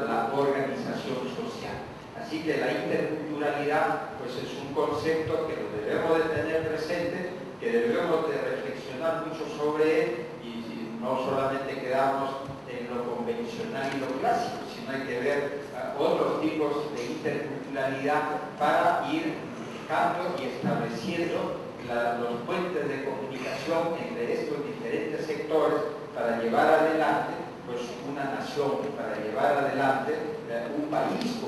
la organización social. Así que la interculturalidad pues es un concepto que lo debemos de tener presente, que debemos de reflexionar mucho sobre él y no solamente quedarnos en lo convencional y lo clásico, sino hay que ver otros tipos de interculturalidad para ir buscando y estableciendo los puentes de comunicación entre estos diferentes sectores para llevar adelante pues una nación, para llevar adelante un país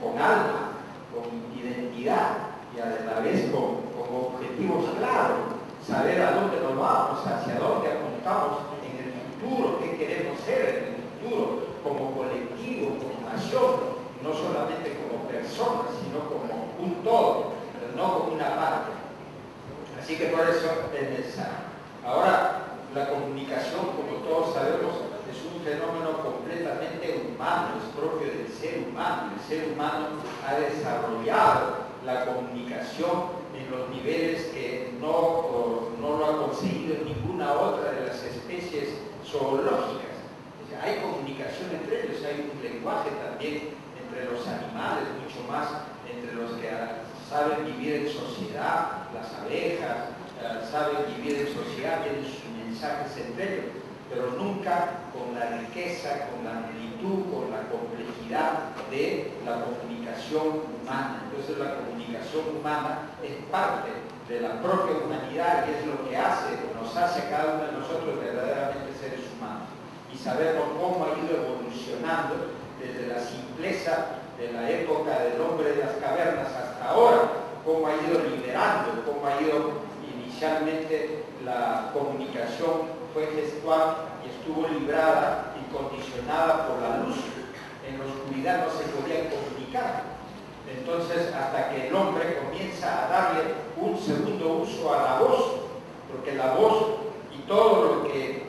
con alma, con identidad y a la vez con objetivos claros, saber a dónde nos vamos, hacia dónde apuntamos en el futuro, qué queremos ser en el futuro, como colectivo, como nación, no solamente como personas, sino como un todo, pero no como una parte. Así que por eso es necesario. Ahora, la comunicación, como todos sabemos, es un fenómeno completamente humano, es propio del ser humano. El ser humano ha desarrollado la comunicación en los niveles que no lo ha conseguido ninguna otra de las especies zoológicas. O sea, hay comunicación entre ellos, hay un lenguaje también entre los animales, mucho más entre los que saben vivir en sociedad, las abejas, saben vivir en sociedad, tienen sus mensajes entre ellos, pero nunca con la riqueza, con la amplitud, con la complejidad de la comunicación humana. Entonces la comunicación humana es parte de la propia humanidad y es lo que nos hace a cada uno de nosotros verdaderamente seres humanos. Y sabemos cómo ha ido evolucionando desde la simpleza de la época del hombre de las cavernas hasta ahora, cómo ha ido liberando, cómo ha ido inicialmente la comunicación fue gestual y estuvo librada y condicionada por la luz. En la oscuridad no se podía comunicar. Entonces, hasta que el hombre comienza a darle un segundo uso a la voz, porque la voz y todo lo que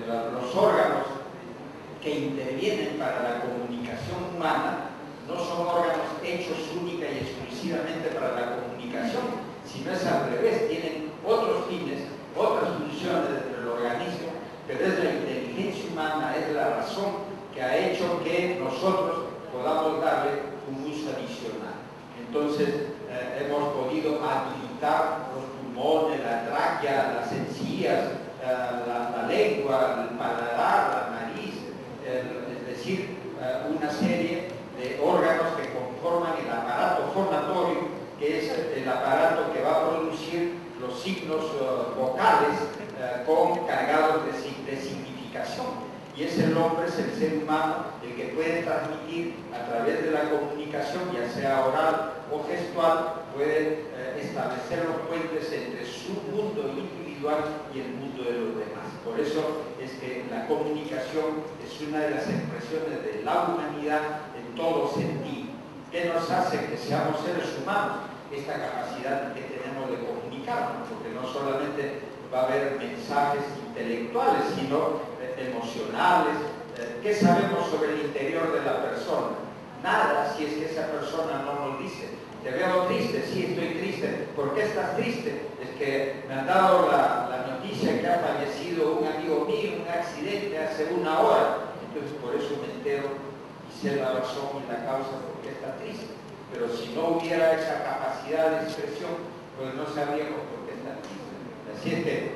los órganos que intervienen para la comunicación humana no son órganos hechos única y exclusivamente para la comunicación, sino es al revés, tienen otros fines, otras funciones dentro del organismo, pero es la inteligencia humana, es la razón que ha hecho que nosotros podamos darle un uso adicional. Entonces, hemos podido habilitar los pulmones, la tráquea, las encías, la lengua, el paladar, la nariz, es decir, una serie de órganos que conforman el aparato fonatorio, que es el aparato que va a producir los signos vocales cargados de significación. Y es el hombre, es el ser humano, el que puede transmitir a través de la comunicación, ya sea oral o gestual, puede establecer los puentes entre su mundo individual y el mundo de los demás. Por eso es que la comunicación es una de las expresiones de la humanidad en todo sentido. ¿Qué nos hace que seamos seres humanos? Esta capacidad que tenemos de comunicarnos, porque no solamente va a haber mensajes intelectuales, sino emocionales. ¿Qué sabemos sobre el interior de la persona? Nada, si es que esa persona no nos dice. Te veo triste, sí, estoy triste. ¿Por qué estás triste? Es que me han dado la noticia que ha fallecido un amigo mío en un accidente hace una hora. Entonces por eso me entero y sé la razón y la causa por qué está triste. Pero si no hubiera esa capacidad de expresión, pues no sabríamos por qué está triste. Así es que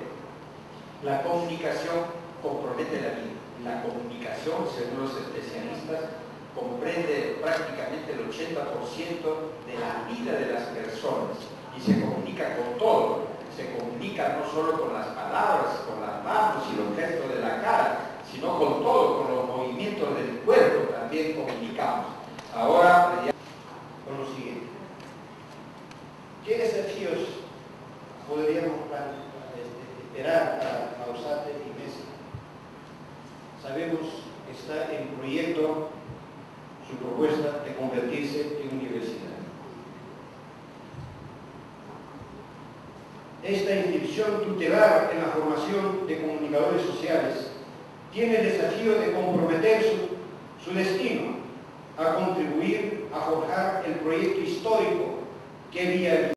la comunicación compromete la vida. La comunicación, según los especialistas, comprende prácticamente el 80% de la vida de las personas y se comunica con todo. Se comunica no solo con las palabras, con las manos y los gestos de la cara, sino con todo, con los movimientos del cuerpo también comunicamos. Ahora, con lo siguiente. ¿Qué desafíos podríamos esperar para Ausate y Mesa? Sabemos que está en proyecto su propuesta de convertirse en universidad. Esta institución tutelar en la formación de comunicadores sociales tiene el desafío de comprometer su destino a contribuir a forjar el proyecto histórico que viabiliza